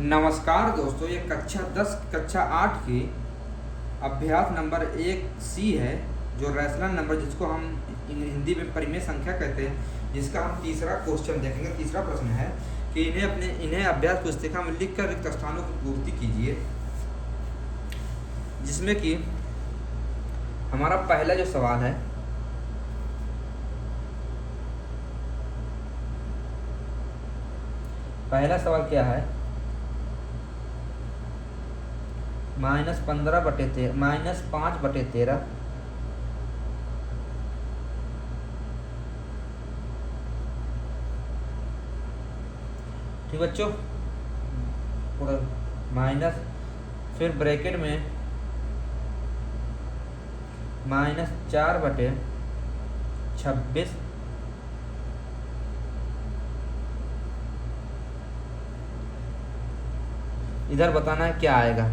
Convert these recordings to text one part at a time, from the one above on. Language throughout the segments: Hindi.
नमस्कार दोस्तों, ये कक्षा 10 कक्षा 8 की अभ्यास नंबर 1C है, जो रैशनल नंबर जिसको हम हिंदी में परिमेय संख्या कहते हैं, जिसका हम तीसरा क्वेश्चन देखेंगे। तीसरा प्रश्न है कि इन्हें अभ्यास पुस्तिका में लिखकर रिक्त स्थानों की पूर्ति कीजिए। जिसमें कि हमारा पहला जो सवाल है, पहला सवाल क्या है, -5/13 ठीक बच्चों, पूरा माइनस, फिर ब्रैकेट में -4/26 इधर बताना है क्या आएगा।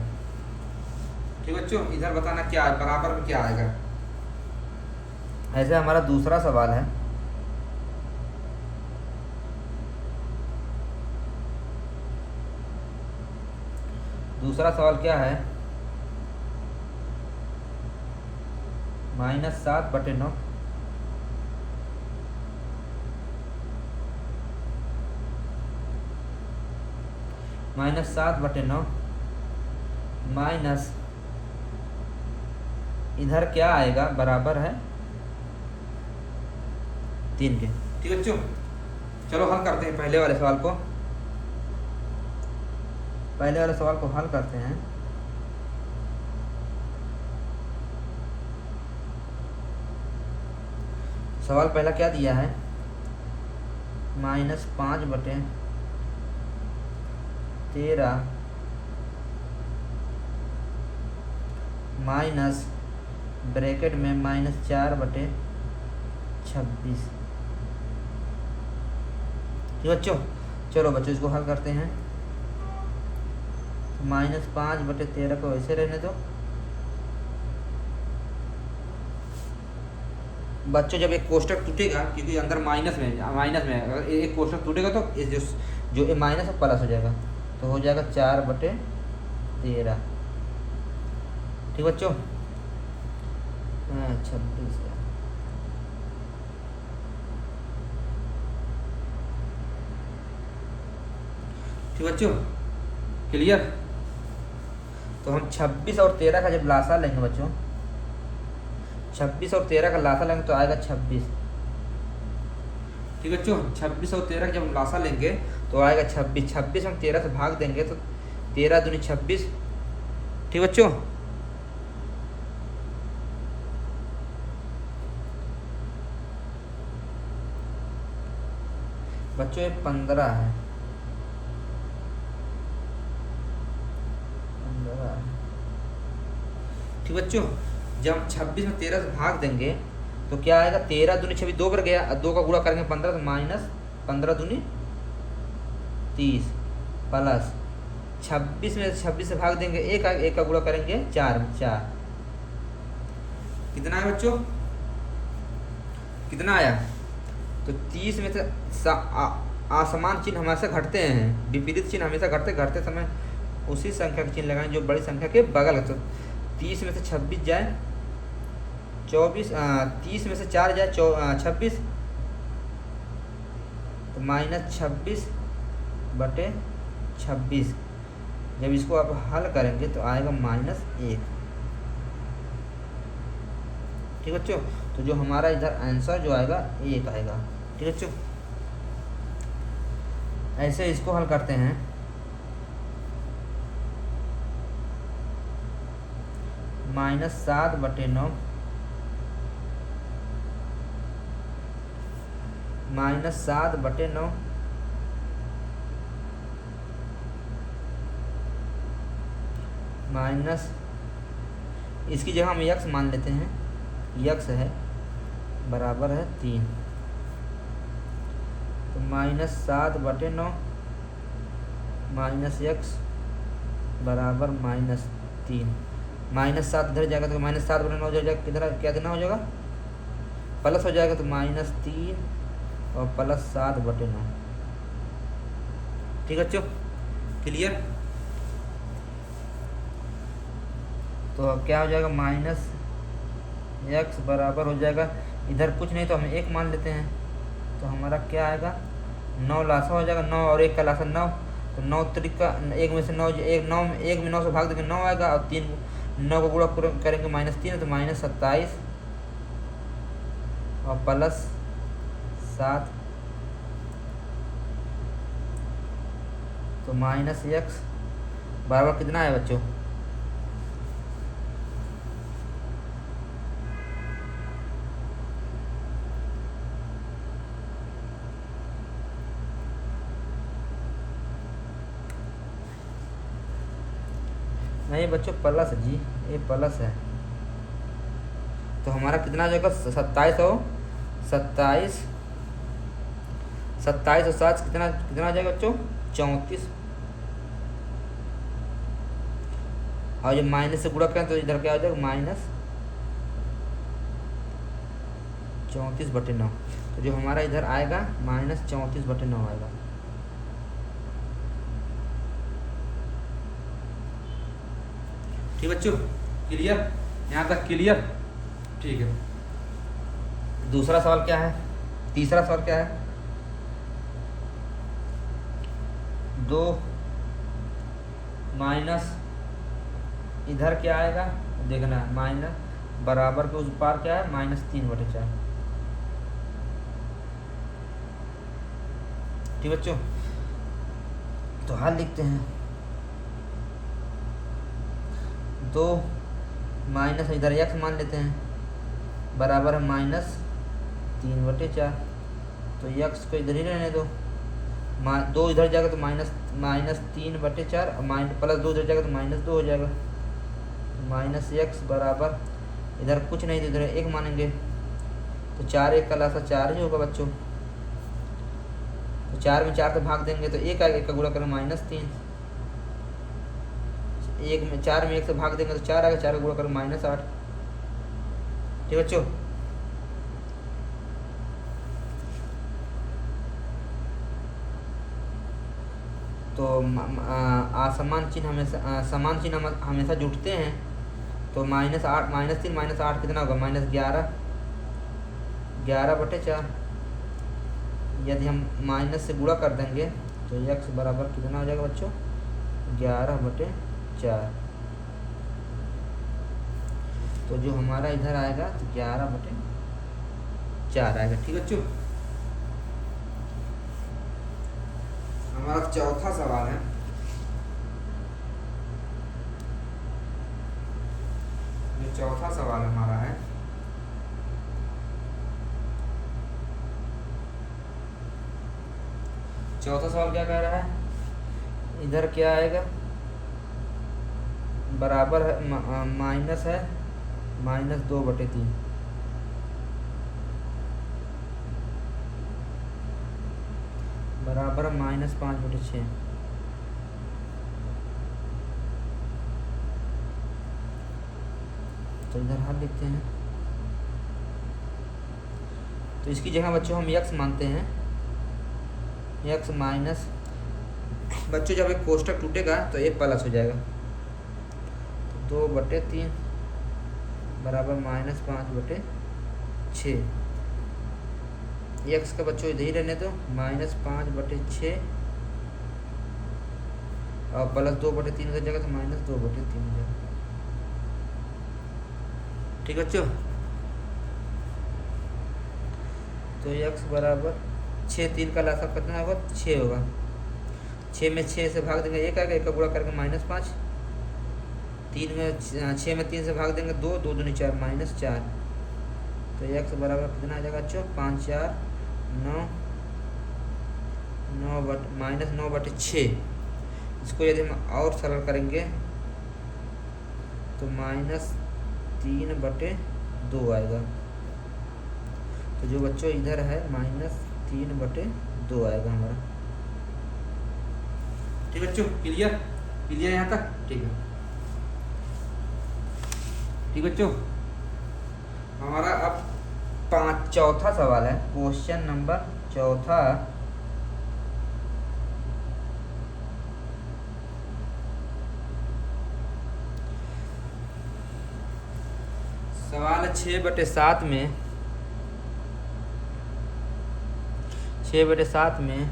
ठीक बच्चों, इधर बताना क्या है, बराबर में क्या आएगा। ऐसे हमारा दूसरा सवाल है, दूसरा सवाल क्या है, -7/9 माइनस इधर क्या आएगा, बराबर है 3 के। ठीक है बच्चों, चलो हल करते हैं पहले वाले सवाल को। पहले वाले सवाल को हल करते हैं। सवाल पहला क्या दिया है, -5/13 माइनस ब्रैकेट में -4/26। ठीक बच्चों, चलो बच्चों इसको हल करते हैं। -5/13 को ऐसे रहने दो। बच्चों जब एक कोष्टक टूटेगा, क्योंकि अंदर माइनस में अगर एक कोष्टक टूटेगा तो जो माइनस है प्लस हो जाएगा, तो हो जाएगा 4/13। ठीक बच्चों, 26 है। ठीक बच्चों, क्लियर। तो हम 26 और 13 का जब लासा लेंगे बच्चों, 26 और 13 का लासा लेंगे तो आएगा 26। ठीक बच्चों, 26 और 13 का जब हम लासा लेंगे तो आएगा 26। 26 हम 13 से भाग देंगे तो 13 दूनी 26। ठीक बच्चों, ये 15 है। ठीक बच्चों, जब 26 में 13 से भाग देंगे तो क्या आएगा, 13 दूनी 26, 2 पर गया, 2 का गुणा करेंगे 15 तो -15 दूनी 30 प्लस 26 में 26 से भाग देंगे 1 का गुणा करेंगे 4 में 4। कितना है बच्चों, कितना आया, तो 30 में से असमान चिन्ह हमेशा घटते हैं, विपरीत चिन्ह हमेशा घटते समय उसी संख्या का चिन्ह लगाएं जो बड़ी संख्या के बगल है। तो 30 में से 26 जाए 24, 30 में से 4 जाए 26, तो -26/26। जब इसको आप हल करेंगे तो आएगा -1। ठीक बच्चों, तो जो हमारा इधर आंसर जो आएगा 1 आएगा। ठीक बच्चों, ऐसे इसको हल करते हैं। -7/9 माइनस इसकी जगह हम यक्स मान लेते हैं, यक्स है बराबर है 3। तो -7/9 माइनस यक्स बराबर -3। -7 इधर जाएगा तो -7/9 हो जाएगा, किधर क्या देना हो जाएगा, प्लस हो जाएगा, तो -3 और +7/9। ठीक है बच्चों, क्लियर। तो अब क्या हो जाएगा, माइनस एक्स बराबर हो जाएगा, इधर कुछ नहीं तो हम एक मान लेते हैं, तो हमारा क्या आएगा, 9 लासा हो जाएगा, 9 और 1 का लासा 9, तो 9 त्रिका, एक में से 9, एक 9 में, एक में 9 से भाग देंगे 9 आएगा, और 3 9 को गुणा करेंगे -3, तो -27 और +7, तो -x बराबर कितना है बच्चों, नहीं बच्चों प्लस जी, ये प्लस है, तो हमारा कितना आ जाएगा, 27 और 27, 27 और 7 कितना कितना आ जाएगा बच्चों, 34, और जब माइनस से गुणा करें तो इधर क्या हो जाएगा, -34/9, तो जो हमारा इधर आएगा -34/9 आएगा। ठीक बच्चों, क्लियर, यहाँ तक क्लियर, ठीक है। दूसरा सवाल क्या है, तीसरा सवाल क्या है, 2 माइनस इधर क्या आएगा देखना है, माइनस बराबर के उस पार क्या है, -3/4। ठीक बच्चों, तो हल लिखते हैं, 2 माइनस इधर x मान लेते हैं, बराबर है -3/4, तो x को इधर ही रहने दो, 2 इधर जाएगा तो -3/4, और +2 इधर जाएगा तो -2 हो जाएगा, -x बराबर इधर कुछ नहीं तो इधर 1 मानेंगे, तो 4 1 का लासा 4 ही होगा बच्चों, तो 4 में 4 से भाग देंगे तो 1 आएगा, 1 का गुणा करें -3, 1 में 4 में 1 से भाग देंगे तो 4 आएगा, 4 का गुणा करें -8। ठीक बच्चों, तो असमान चिन्ह हमेशा समान चिन्ह हमेशा जुटते हैं, तो -8 -3 -8 कितना होगा, -11, 11/4, यदि हम माइनस से गुणा कर देंगे तो x बराबर कितना हो जाएगा बच्चों, 11/4, तो जो हमारा इधर आएगा तो 11/4 आएगा। ठीक बच्चों, हमारा चौथा सवाल है, जो चौथा सवाल हमारा है, चौथा सवाल क्या कह रहा है, इधर क्या आएगा, बराबर है माइनस है -2/3, बराबर -5/6, तो इधर हल लिखते हैं, तो इसकी जगह बच्चों हम x मानते हैं, x माइनस, बच्चों जब एक कोष्टक टूटेगा तो एक प्लस हो जाएगा, तो 2/3 बराबर -5/6, x का बच्चों इधर ही रहने दो, -5/6 और +2/3 हो जाएगा तो -2/3 हो जाएगा। ठीक बच्चों, तो x बराबर 6, 3 का लासा कितना होगा, 6 होगा, 6 में 6 से भाग देंगे 1 आएगा, 1 का गुणा करके -5, 3 में 6 में 3 से भाग देंगे 2, 2 दूनी 4, -4, तो x बराबर कितना आ जाएगा बच्चों, 5 4 9 -9/6, इसको यदि हम और सरल करेंगे तो -3/2 आएगा, तो जो बच्चों इधर है -3/2 आएगा हमारा। ठीक बच्चों, क्लियर, क्लियर यहाँ तक, ठीक है। ठीक बच्चों, हमारा अब चौथा सवाल है, क्वेश्चन नंबर चौथा, सवाल 6/7 में 6/7 में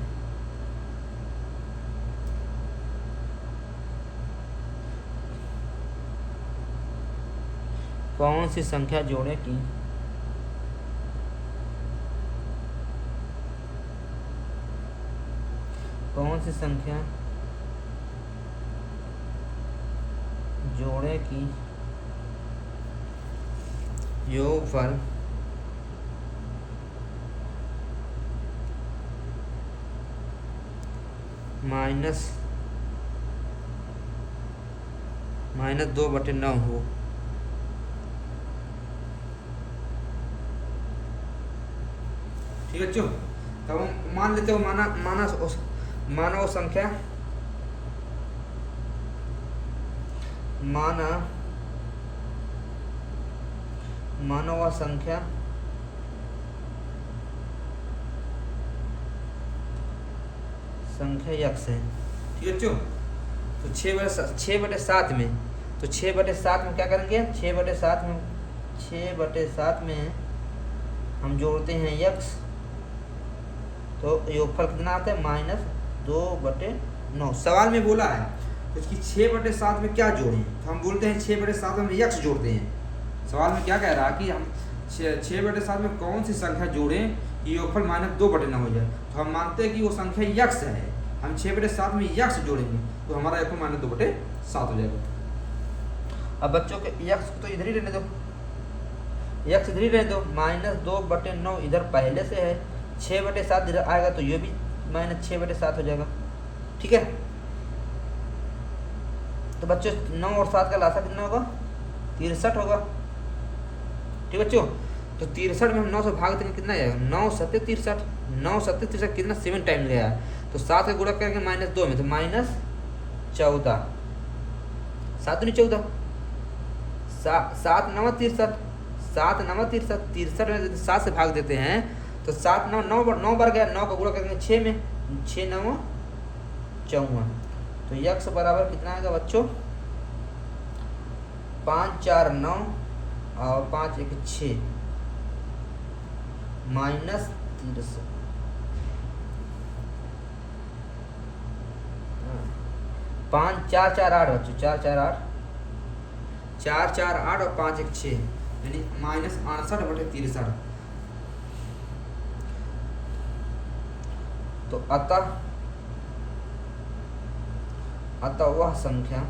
कौन सी संख्या जोड़ें कि कौन सी संख्या जोड़ें कि योगफल -2/9 हो। ठीक है बच्चों, तब हम मान लेते हो माना वो संख्या माना वह संख्या x है। ठीक है बच्चों, तो 6/7 में, तो 6/7 में क्या करेंगे? 6/7 में हम जोड़ते हैं x, तो योगफल कितना आता है? -2/9। सवाल में बोला है तो इसकी 6/7 में क्या जोड़ें, तो हम बोलते हैं 6/7 में x जोड़ते हैं। सवाल में क्या कह रहा है कि हम 6/7 में कौन सी संख्या जोड़ें कि योगफल -2/9 हो जाए। तो हम मानते हैं कि वो संख्या x है, हम 6/7 में x जोड़ेंगे तो हमारा योगफल -2/7 हो जाएगा। अब बच्चों के x को तो इधर ही रहने दो, x इधर ही रहने दो, -2/9 इधर पहले से है, 6/7 इधर आएगा तो ये भी -6/7 हो जाएगा। ठीक है, तो बच्चों 9 और 7 का लासा कितना होगा? 63 होगा। ठीक है बच्चों, तो 63 में हम 9 से भाग देंगे, कितना आएगा? 9 7 63, 9 7 63 कितना? 7 टाइम गया, तो 7 का गुणा करेंगे -2 में, तो -14, 7 नहीं 14, 7 9 63, 7 9 63, 63 में 7 से भाग देते हैं तो 7 9 बार गया, 9 का गुणा करेंगे 6 में, 6 9 54, तो x बराबर कितना आएगा बच्चों? 5 4 9 और 5 1 6 -63, 5 4 4 8 बच्चों, 4 4 8, 4 4 8 और 5 1 6, यानी -68/63। तो अतः वह संख्या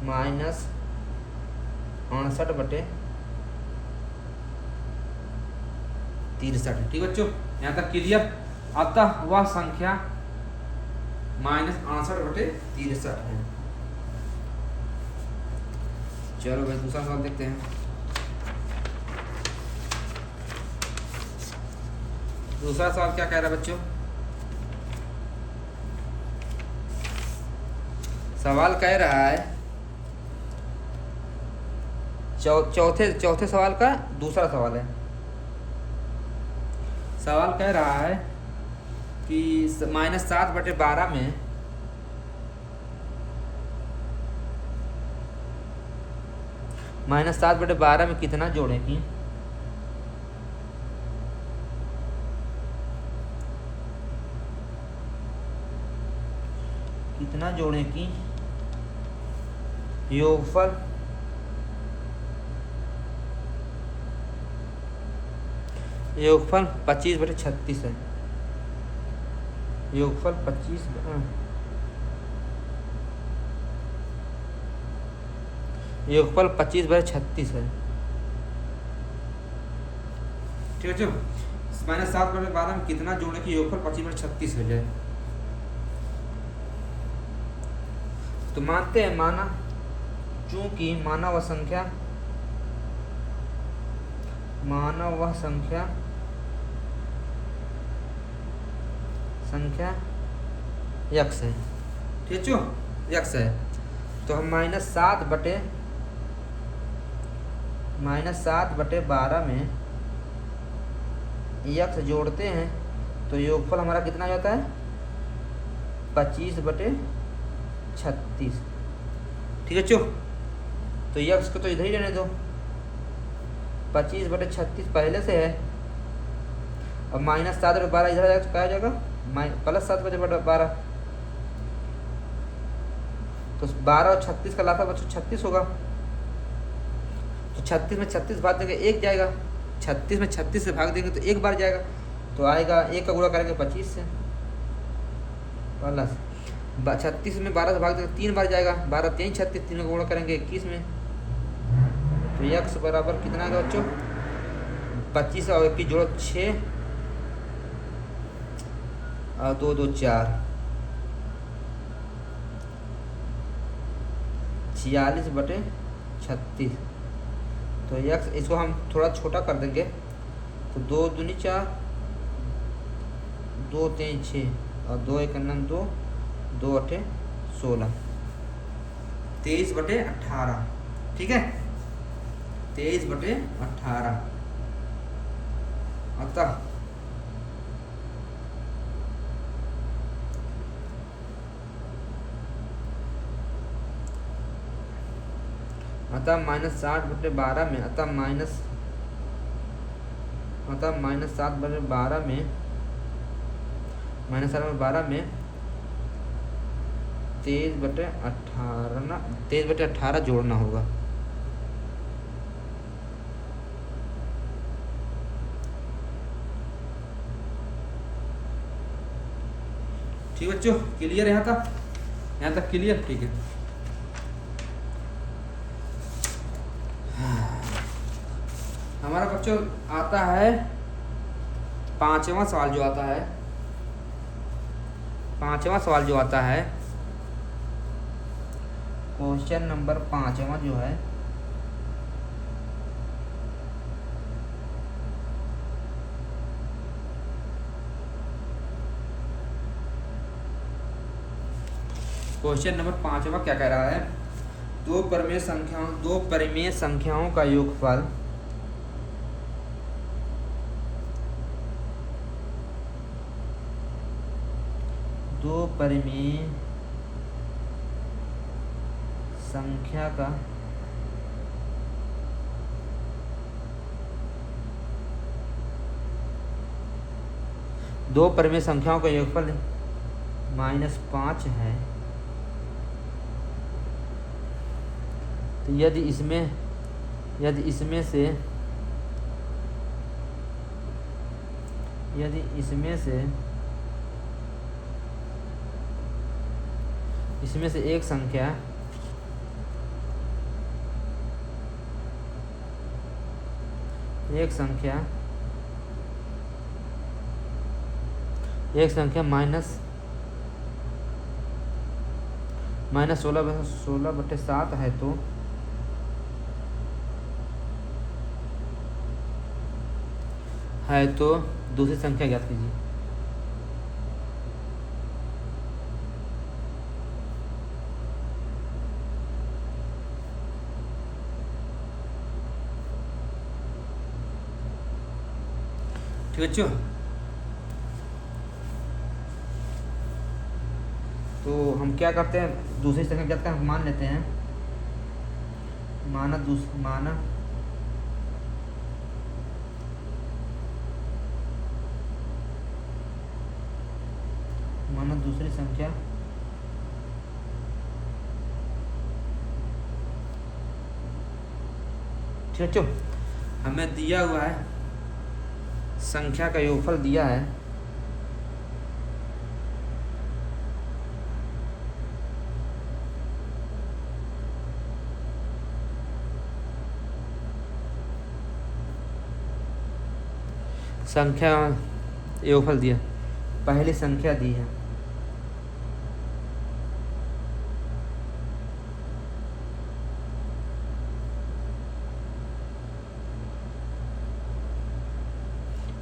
-68/63। ठीक बच्चों, यहाँ तक क्लियर? अतः वह संख्या -68/63 है। चलो भाई दूसरा सवाल देखते हैं। दूसरा सवाल क्या कह रहा है बच्चों? सवाल कह रहा है चौथे सवाल का दूसरा सवाल है। सवाल कह रहा है कि -7/12 में -7/12 में कितना जोड़ें कि योगफल योगफल 25/36 है। योगफल 25/36 है। ठीक है जो -7/12 में कितना जोड़े कि योगफल 25/36 हो जाए। तो मानते हैं चूंकि माना वह संख्या x है। ठीक है x है, तो हम -7/12 में x जोड़ते हैं तो योगफल हमारा कितना जाता है? 25/36 36। ठीक है बच्चों, तो यक्स को तो इधर ही रहने दो, 25/36 पहले से है। अब -7/12 इधर आ जाएगा तो क्या आ जाएगा, +7/12। तो 12 और 36 का लाफा बच्चों 36 होगा। तो 36 में 36 भाग देंगे 1 जाएगा, 36 में 36 से भाग देंगे तो 1 बार जाएगा, तो आएगा 1 का गुणा करेंगे 25 से, प्लस 36 में 12 से भाग देंगे 3 बार जाएगा, 12 3 36, 3 का गुणा करेंगे 21 में। तो यक्स बराबर कितना आएगा बच्चों, 25 और 21 जोड़ो 6 और 2 2 4, 46/36। तो यक्स इसको हम थोड़ा छोटा कर देंगे, तो 2 दूनी 4, 2 3 6 और 2 1 2, 2 8 16, 23/18। ठीक है, 23/18। अतः -60/12 में, अतः -7/12 में, -7/12 में 23/18 जोड़ना होगा। ठीक बच्चों, क्लियर यहाँ तक, यहाँ तक क्लियर। ठीक है, हमारा बच्चों आता है 5वां सवाल जो आता है, 5वां सवाल जो आता है, क्वेश्चन नंबर 5वां जो है, क्वेश्चन नंबर 5वां क्या कह रहा है, दो परिमेय संख्याओं का योगफल दो परिमेय संख्या का दो परिमेय संख्याओं का योगफल -5 है, तो यदि इसमें से एक संख्या -16/7 है तो दूसरी संख्या ज्ञात कीजिए। ठीक है बच्चों, तो हम क्या करते हैं, दूसरी संख्या ज्ञात का हम मान लेते हैं, माना दूसरी संख्या ठीक है बच्चों, हमें दिया हुआ है संख्या का योगफल दिया है, संख्या योगफल दिया, पहली संख्या दी है,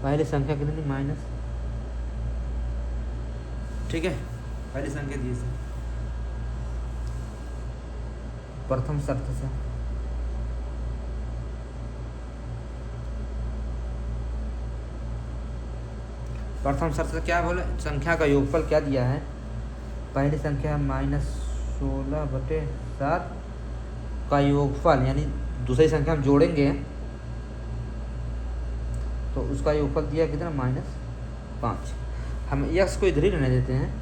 पहली संख्या कितनी माइनस, ठीक है, पहली संख्या दी से प्रथम शर्त से क्या बोले, संख्या का योगफल क्या दिया है, पहली संख्या है -16 16/7 का योगफल, यानी दूसरी संख्या हम जोड़ेंगे तो उसका योगफल दिया कितना, -5। हम यक्स को इधर ही रहने देते हैं,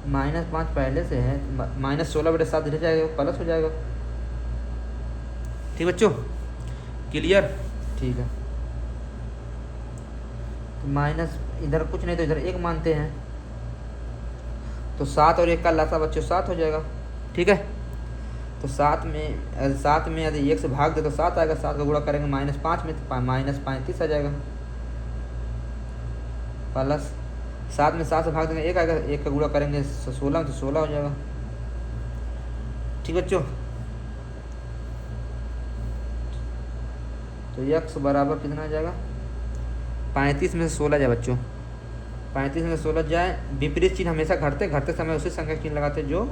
-5 पहले से है, -16/7 इधर जाएगा, प्लस हो जाएगा। ठीक बच्चों, क्लियर? ठीक है, तो माइनस इधर कुछ नहीं तो इधर 1 मानते हैं, तो 7 और 1 का लसा बच्चों 7 हो जाएगा। ठीक है, तो 7 में यदि 1 से भाग दे तो 7 आएगा, 7 का गुणा करेंगे -5 में तो -35 आ जाएगा, प्लस 7 में 7 से भाग देंगे 1 आएगा, 1 का गुणा करेंगे 16 में तो 16 हो जाएगा। ठीक बच्चों, तो x बराबर कितना आ जाएगा, 35 में से 16 जाए बच्चों, 35 में से 16 जाए। विपरीत चिन्ह हमेशा घटते समय उसी संख्या चिन्ह लगाते हैं जो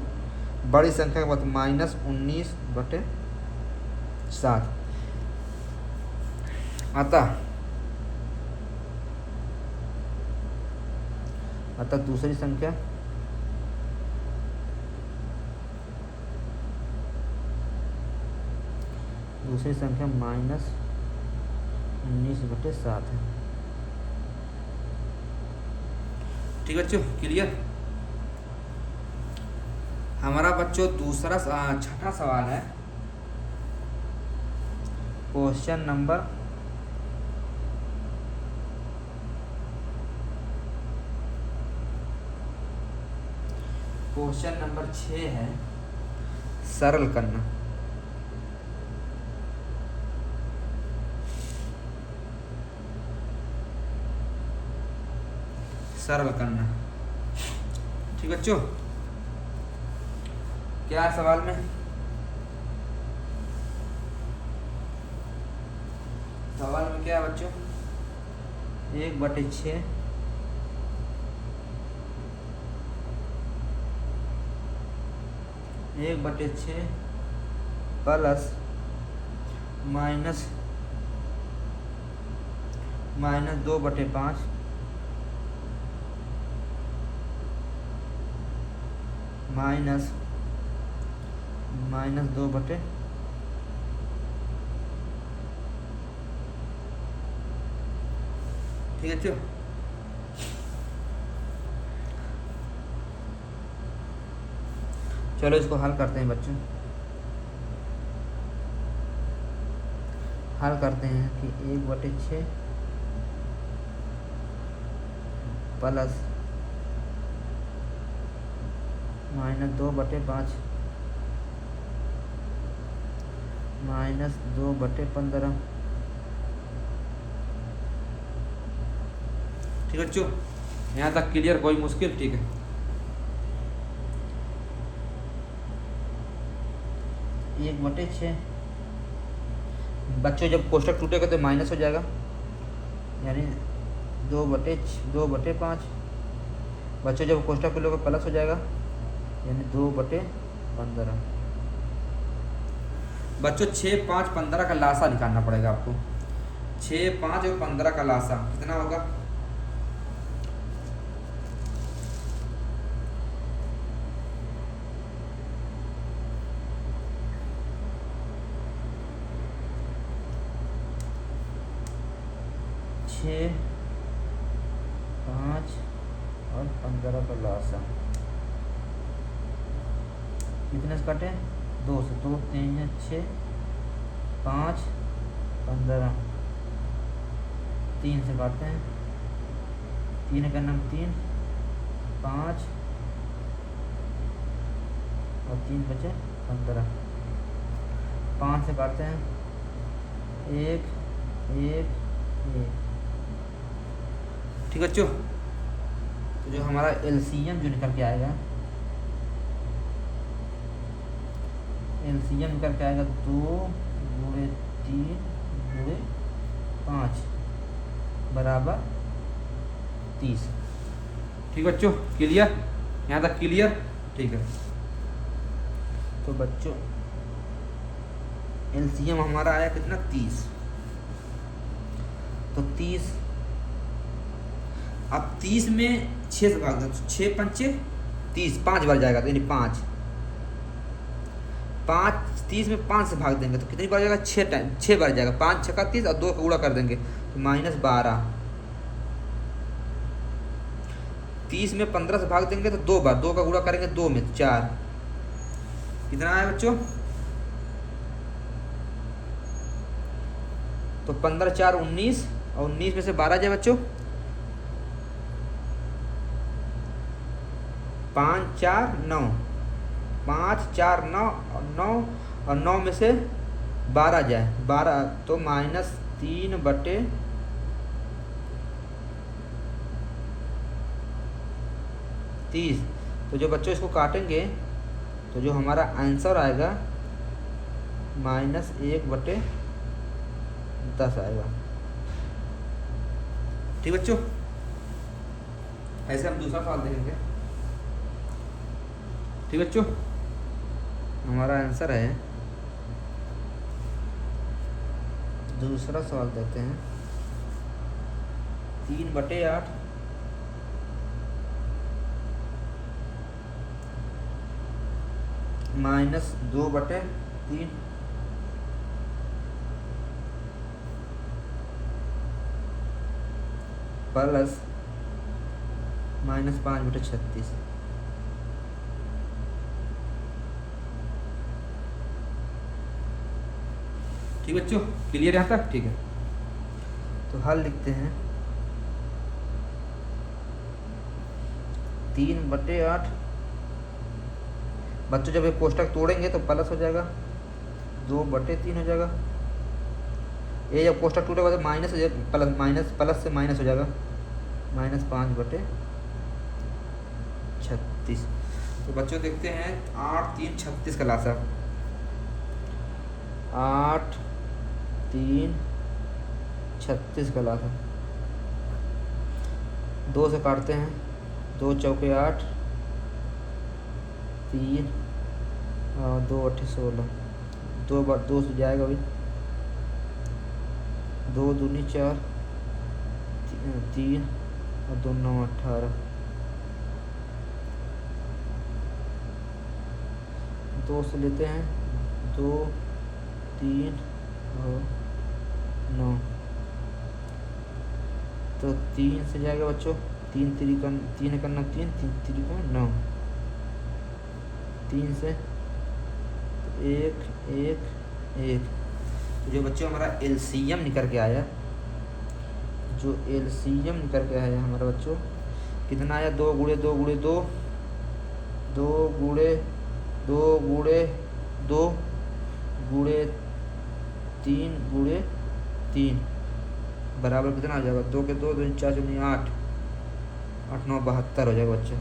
बड़ी संख्या के बाद, -19/7 अतः दूसरी संख्या -19/7 है। ठीक बच्चों, क्लियर? हमारा बच्चों दूसरा छठा सवाल है, क्वेश्चन नंबर 6 है, सरल करना। ठीक बच्चों, क्या है सवाल में? सवाल में क्या है बच्चों, 1/6 प्लस -2/5 -2/, ठीक है बच्चों? चलो इसको हल करते हैं बच्चों। हल करते हैं कि 1/6 प्लस -2/5 -2/15। ठीक है बच्चों, यहाँ तक क्लियर? कोई मुश्किल? ठीक है, 1/6 बच्चों जब कोष्टक टूटेगा तो माइनस हो जाएगा, यानी 2/5। बच्चों जब कोष्टक टूटेगा प्लस हो जाएगा, यानी 2/15। बच्चों 6, 5, 15 का लासा निकालना पड़ेगा आपको। 6, 5 और 15 का लासा कितना होगा? 6, 5 और 15 का लासा कितने से काटे? 2 से। 2, 3 या 6, 5, 15, 3 से काटते हैं, 3 का नाम 3, 5 और 3 बचे 15, 5 से काटते हैं, 1, 1, 1। ठीक बच्चों, तो जो हमारा एलसीएम जो निकल के आएगा, एलसीएम निकल के आएगा 2 × 3 × 5 बराबर 30। ठीक बच्चों, क्लियर? यहाँ तक क्लियर? ठीक है, तो बच्चों एलसीएम हमारा आया कितना? 30। तो 30, अब 30 में 6 से भाग दो, 6 × 5 = 30 5 बार जाएगा, तो यानी 5 5 30 में 5 से भाग देंगे तो कितनी बार जाएगा, 6 बार जाएगा। 5 छक्का 30 और 2 का गुणा कर देंगे तो -12। 30 में 15 से भाग देंगे तो 2 बार, 2 का गुणा करेंगे 2 में तो 4। कितना आया बच्चों, तो 15 4 19 और 19 में से 12 जाए बच्चों, 5 4 9, 5 4 9 और 9 और 9 में से 12 जाए, 12 तो -3 बटे 30। तो जो बच्चों इसको काटेंगे तो जो हमारा आंसर आएगा -1 बटे 10 आएगा। ठीक बच्चों, ऐसे हम दूसरा सवाल देखेंगे। ठीक बच्चों, हमारा आंसर है, दूसरा सवाल देते हैं 3/8 -2/3 प्लस -5/36। ठीक बच्चों, क्लियर यहाँ तक? ठीक है, तो हल लिखते हैं 3/8। बच्चों जब ये कोष्टक तोड़ेंगे तो प्लस हो जाएगा, 2/3 हो जाएगा। ये जब कोष्टक टूटेगा तो माइनस हो जाएगा, प्लस से माइनस हो जाएगा, -5/36। तो बच्चों देखते हैं 8 3 36 का लासा, 8 3 36 का लासा। 2 से काटते हैं, 2 चौके 8, 3 और 2 8 16, 2 बार 2 से जाएगा भाई, 2 दूनी 4, 3 और 2 9 18, 2 से लेते हैं, 2 3 और 9, तो 3 से जाएगा बच्चों, 3 3 9, 3 से 1 1 1। तो जो बच्चों हमारा एलसीएम निकल के आया, जो एलसीएम निकल के आया हमारा बच्चों कितना आया, 2 गुणे 2 गुणे 2, 2 गुणे 2 गुणे 2 गुणे 3 गुणे 3 बराबर कितना आ जाएगा, 2 के 2 2 4 8 8 9 72 हो जाएगा बच्चों।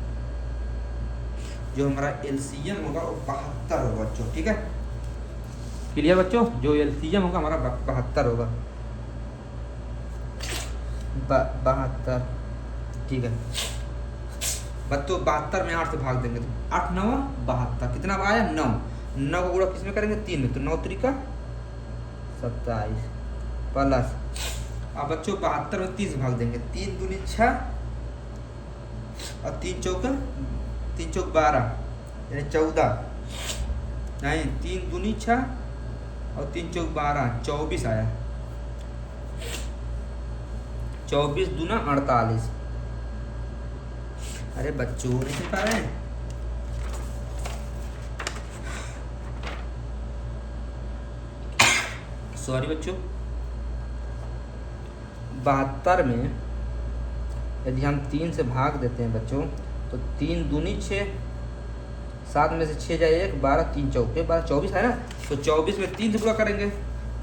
जो हमारा एलसीएम होगा वो 72 होगा बच्चों। ठीक है, क्लियर बच्चों, जो एलसीएम होगा हमारा 72 होगा, 72। ठीक है बच्चों, 72 में 8 से भाग देंगे तो 8 9 72, कितना आया 9। 9 का गुणा किस में करेंगे, 3 में, तो 9 3 का 27 प्लस, अब बच्चों 72 में 30 भाग देंगे, 3 दूनी 6 और 3 चौक 12 यानी 14, नहीं 3 दूनी 6 और 3 चौक 12 24 आया, 24 दूना 48। अरे बच्चों नहीं सुन पा रहे हैं, सॉरी बच्चों। 72 में यदि हम 3 से भाग देते हैं बच्चों तो 3 दूनी 6, 7 में से 6 जाए 1, 12 3 चौके 12 24 है ना, तो 24 में 3 से गुणा करेंगे,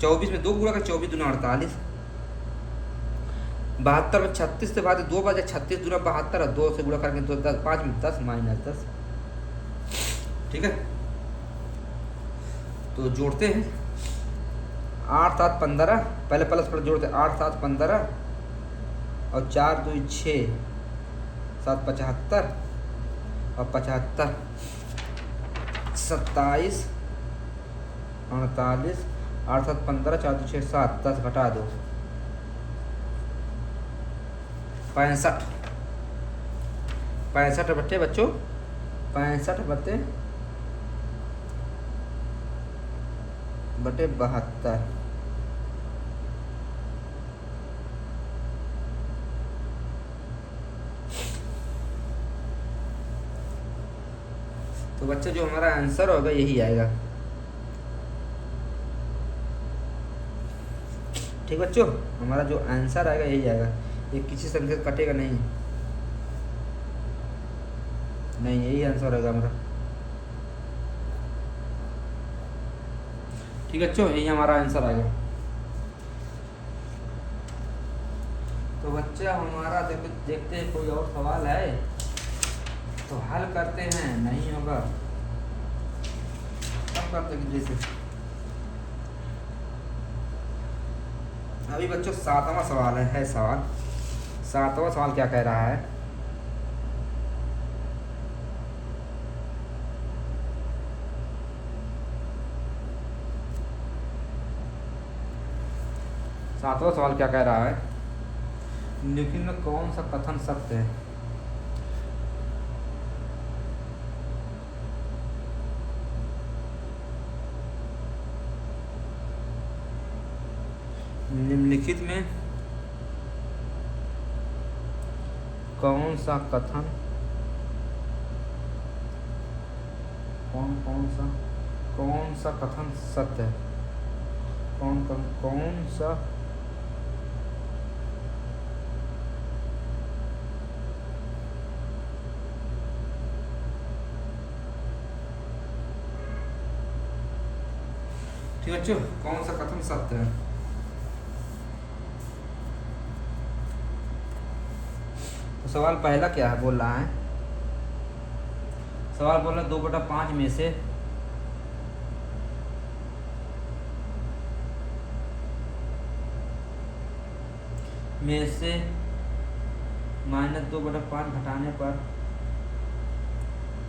24 में 2 गुणा कर, 24 दूना 48। 72 में 36 से भाग 2 बार 36 दूना 72 और 2 से गुणा करेंगे तो 10, 5 में 10 -10। ठीक है, तो जोड़ते हैं 8 7 15, पहले प्लस पर जोड़ते हैं, 8 7 15 और 4 2 6 7 75 और 75 27 48, 8 7 15, 4 2 6 7, 10 घटा दो 65 बच्चे बच्चों 65/72। तो बच्चा जो हमारा आंसर होगा यही आएगा। ठीक बच्चों, हमारा जो आंसर आएगा यही आएगा, ये किसी संख्या से कटेगा नहीं, यही आंसर होगा हमारा। ठीक है बच्चों, यही हमारा आंसर आएगा। तो बच्चा हमारा देखते हैं कोई और सवाल है तो हल करते हैं, नहीं होगा कब करते हैं जैसे। अभी बच्चों 7वां सवाल है सवाल 7वां सवाल क्या कह रहा है, सातवां सवाल क्या कह रहा है, निम्न में कौन सा कथन सत्य है। निम्नलिखित में कौन सा कथन कौन सा कथन सत्य है, कौन सा ठीक है बच्चों, कौन सा कथन सत्य है। तो सवाल पहला क्या है बोल रहा है, सवाल बोल रहा है 2/5 में से -2/5 घटाने पर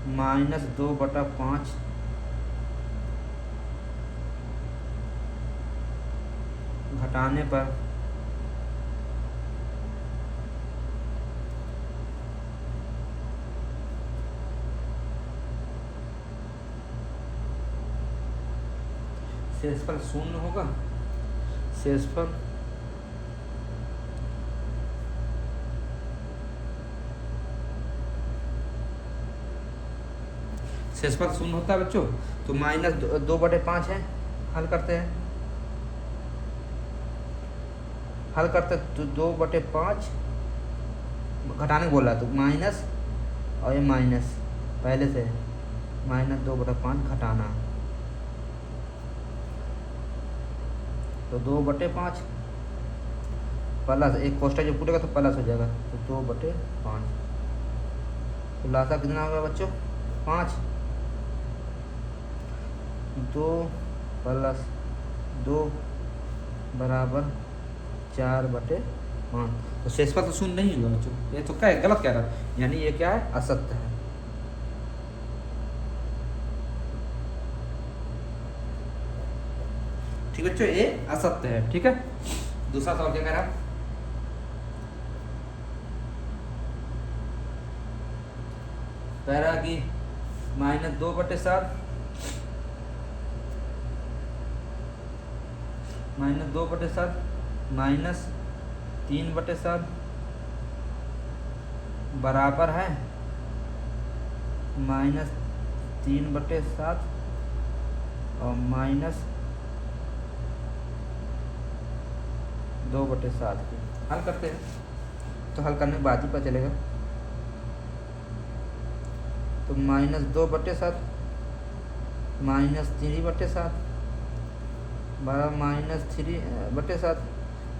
-2/5 घटाने पर शेषफल 0 होगा। शेषफल शेषफल 0 होता है बच्चों। तो -2/5 है, हल करते हैं तो 2/5 घटाने को बोला तो माइनस, और ये माइनस पहले से -2/5 घटाना, तो 2/5 प्लस एक कोष्ठक जब पूरेगा तो प्लस हो जाएगा, तो 2/5। तो लासा कितना होगा बच्चों 5, 2 + 2 = 4/5। तो शेषफल तो 0 नहीं होगा बच्चों, ये तो क्या है, गलत कह रहा है, यानी ये क्या है, असत्य है। ठीक बच्चों, ये असत्य है। ठीक है, दूसरा सवाल क्या कह रहा है, कह रहा कि -2/7 -3/7 बराबर है -3/7 और -2/7 की। हल करते हैं, तो हल करने के बाद ही पता चलेगा। तो -2/7 -3/7 -3/7,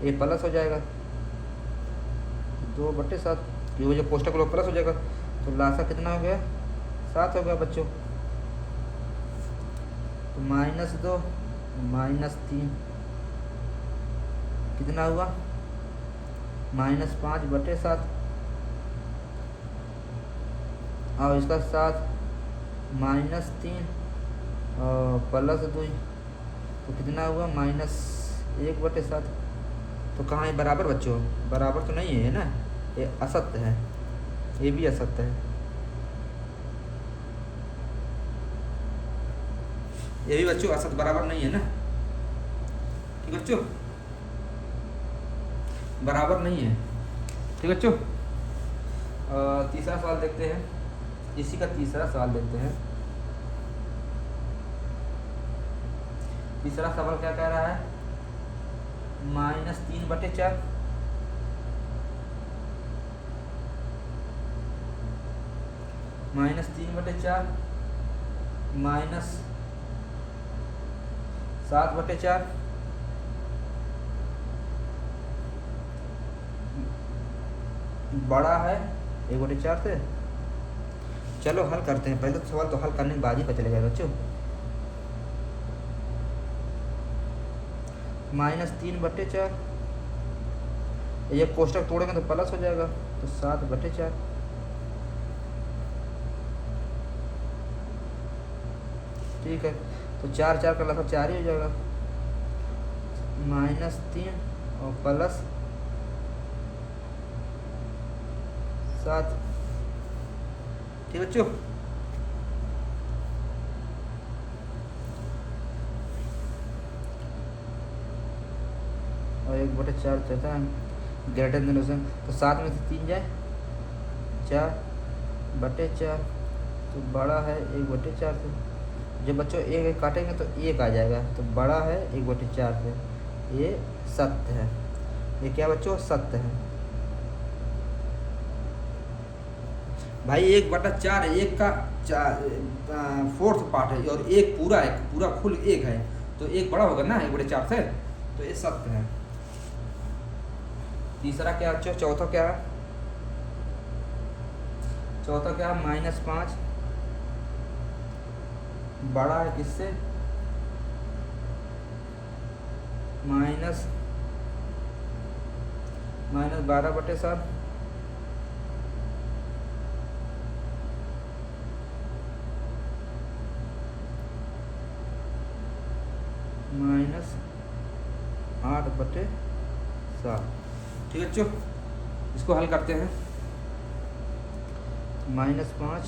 ये प्लस हो जाएगा 2/7 की वजह कोष्ठक लोग प्लस हो जाएगा। तो लासा कितना हो गया, 7 हो गया बच्चों। तो -2 -3 कितना हुआ, -5/7 और इसका 7 -3 और +2, तो कितना हुआ -1/7। तो कहाँ है बराबर बच्चों, बराबर तो नहीं है ना, ये असत्य है, ये भी असत्य है। ये भी बच्चों असत बराबर नहीं है ना, ठीक बच्चों, बराबर नहीं है, ठीक बच्चों। तीसरा सवाल देखते हैं, इसी का तीसरा सवाल देखते हैं। तीसरा सवाल क्या कह रहा है, -3/4 -3/4 -7/4 बड़ा है 1/4 से। चलो हल करते हैं, पहले तो सवाल तो हल करने के बाद ही पता चलेगा बच्चों। -3/4, ये कोष्टक तोड़ेंगे तो प्लस हो जाएगा, तो 7/4, ठीक है। तो 4 का लगा 4 ही हो जाएगा, -3 और +7, ठीक बच्चों। और 1/4 चलता है ग्रेटर देन उसमें, तो 7 में से 3 जाए 4/4, तो बड़ा है 1/4 से। जब बच्चों एक काटेंगे तो 1 आ जाएगा, तो बड़ा है 1/4 से, ये सत्य है। ये क्या बच्चों, सत्य है भाई। 1/4 1 का 4th पार्ट है, और 1 पूरा है, पूरा फुल 1 है, तो 1 बड़ा होगा ना 1/4 से, तो ये सत्य है। तीसरा क्या बच्चों, चौथा क्या है, चौथा क्या है, -5 बड़ा है किससे, -12/7, -8/7, ठीक है बच्चों। इसको हल करते हैं। -5,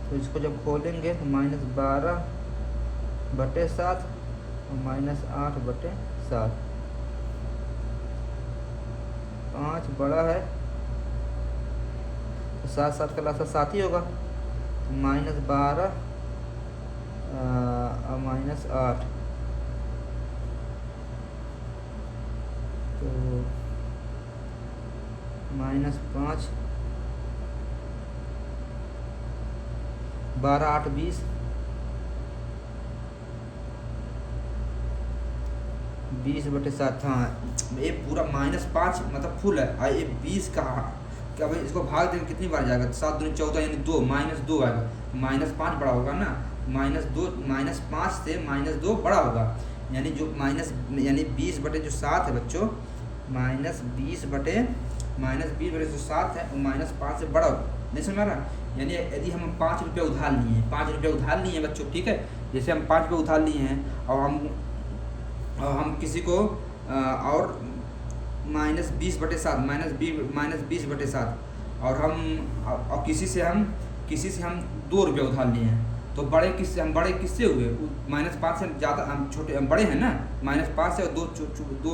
तो इसको जब खोलेंगे तो -12/7 और -8/7, 5 बड़ा है, तो 7 का लासा 7 ही होगा, तो -12 और -8, तो -5, 12 8 20, 20/7। हाँ, ये पूरा -5 मतलब फुल है, और ये 20 का क्या भाई, इसको भाग देंगे कितनी बार जाएगा, 7 दूनी 14 यानी 2, -2 आएगा, -5 बड़ा होगा ना, -2 -5 से -2 बड़ा होगा, यानी जो यानी 20/7 है बच्चों, -20/7 है, और -5 से बड़ा होगा, नहीं समझ रहा। यानी यदि हम 5 रुपये उधार लिए हैं, 5 रुपये उधार लिए हैं बच्चों, ठीक है, जैसे हम 5 रुपये उधार लिए हैं, और हम किसी को और -20/7 -20/7, और किसी से हम 2 रुपये उधार लिए हैं, तो बड़े किससे हुए, -5 से ज़्यादा, हम छोटे, हम बड़े हैं ना, -5 से 2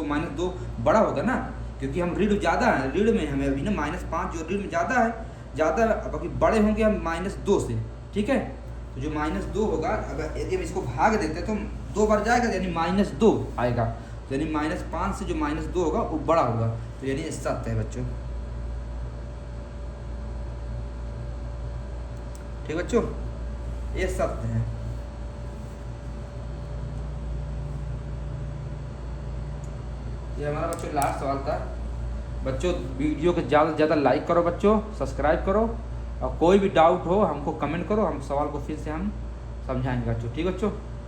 -2 बड़ा होगा ना, क्योंकि हम ऋण ज़्यादा है, ऋण में हमें अभी ना -5 जो ऋण में ज़्यादा है, बाकी बड़े होंगे हम -2 से, ठीक है। तो जो -2 होगा, अगर यदि हम इसको भाग देते तो 2 बार जाएगा, यानी -2 आएगा, तो यानी -5 से जो -2 होगा वो बड़ा होगा, तो यानी सत्य है बच्चों, ठीक बच्चों, ये सत्य है। ये हमारा बच्चों लास्ट सवाल था बच्चों। वीडियो को ज़्यादा से ज़्यादा लाइक करो बच्चों, सब्सक्राइब करो, और कोई भी डाउट हो हमको कमेंट करो, हम सवाल को फिर से हम समझाएंगे बच्चों, ठीक बच्चों।